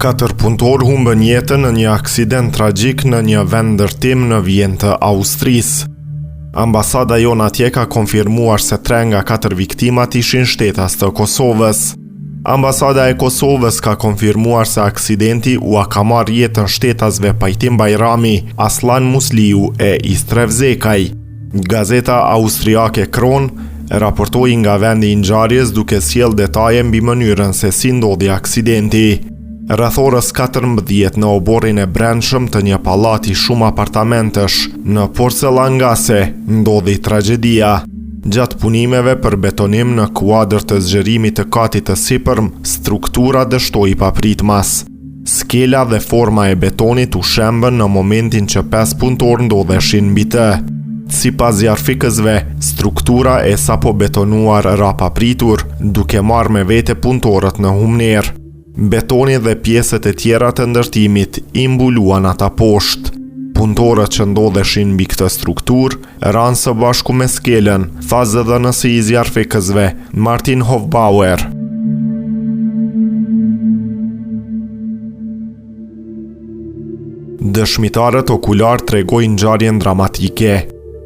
4 punëtor humbën jetën në një aksident tragjik në një vend ndërtim në vijim të Austrisë. Ambasada jon atje ka konfirmuar se 3 nga 4 viktimat ishin shtetas të Kosovës. Ambasada e Kosovës ka konfirmuar se aksidenti u ka marrë jetën shtetasve Pajtim Bajrami, Aslan Musliu e Istrev Zekaj. Gazeta austriake Kron raportoi nga vendi i ngjarjes duke sjell detaje mbi mënyrën se si ndodhi aksidenti. Rreth orës 14 në oborrin e brendshëm të një pallati shumë apartamentesh në Porcelangase ndodhi tragjedia. Gjatë punimeve për betonim në kuadër të zgjerimit të katit të sipërm, struktura dështoi papritmas. Skela dhe forma e betonit u shembën në momentin që 5 punëtor ndodheshin mbi të. Sipas zjarfikësve, struktura e sapo betonuar ra papritur, duke marrë me vete punëtorët në humner. Betoni dhe pjesët e tjera të ndërtimit i mbuluan ata poshtë. Punëtorët që ndodheshin mbi këtë strukturë ranë së bashku me skelën, tha zëdhënësi i zjarfikësve Martin Hofbauer. Dëshmitarët okular tregojnë ngjarjen dramatike.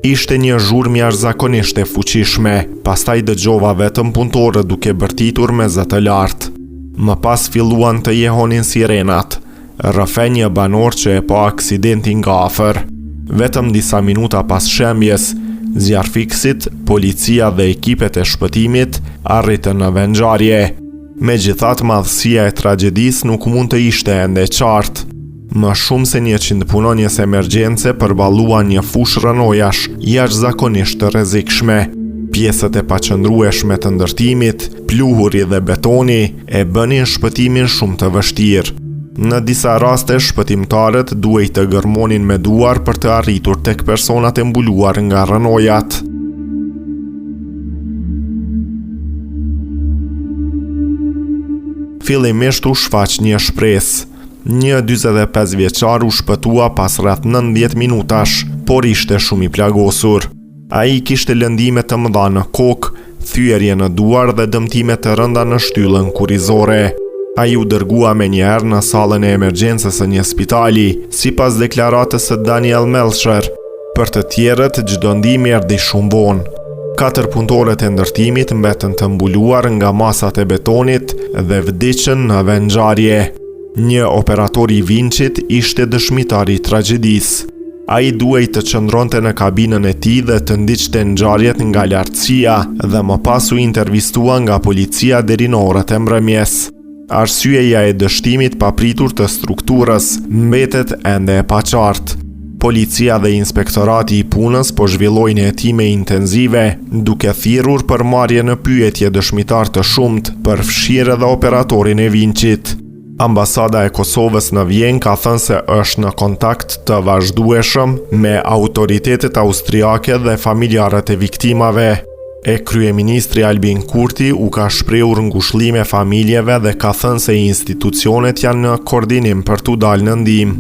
Ishte një zhurmë jashtëzakonisht e fuqishme, pastaj dëgjova vetëm punëtorë duke bërtitur me zë të lartë. Më pas filluan të jehonin sirenat. Rrëfe një banor që e pa aksidentin nga afër. Vetëm disa minuta pas shembjes, zjarfikësit, policia dhe ekipet e shpëtimit arritën në vend ngjarje. Megjithatë, madhësia e tragjedisë nuk mund të ishte ende qartë. Më shumë se 100 punonjës emergjence përballuan një fushë rënojash jashtëzakonisht të rrezikshme. Pjesët e paqëndrueshme të ndërtimit, pluhuri dhe betoni e bënin shpëtimin shumë të vështirë. Në disa raste, shpëtimtarët duhej të gërmonin me duar për të arritur tek personat e mbuluar nga rënojat. Fillimisht u shfaq një shpresë. Një 45 vjeçar u shpëtua pas rreth 90 minutash, por ishte shumë i plagosur. Ai kishte lëndime të mëdha në kokë, thyerje në duar dhe dëmtime të rënda në shtyllën kurrizore. Ai u dërgua menjëherë në sallën e emergjencës së një spitali, sipas deklaratës së Daniel Melcher. Për të tjerët, çdo ndihmë erdhi shumë vonë. 4 punëtorët e ndërtimit mbetën të mbuluar nga masat e betonit dhe vdiqën në vend ngjarje. Një operator i vinçit ishte dëshmitari i tragjedisë. Ai duhej të qëndronte në kabinën e tij dhe të ndiqte ngjarjet nga lartësia dhe më pas u intervistua nga policia deri në orët e mbrëmjes. Arsyeja e dështimit papritur të strukturës mbetet ende e paqartë. Policia dhe inspektorati i punës po zhvillojnë hetime intenzive, duke thirrur për marrje në pyetje dëshmitar të shumt për fshirë dhe operatorin e vinçit. Ambasada e Kosovës në Vjen ka thënë se është në kontakt të vazhdueshëm me autoritetet austriake dhe familjarët e viktimave. Kryeministri Albin Kurti u ka shprehur ngushëllime familjeve dhe ka thënë se institucionet janë në koordinim për t'u dalë në ndihmë.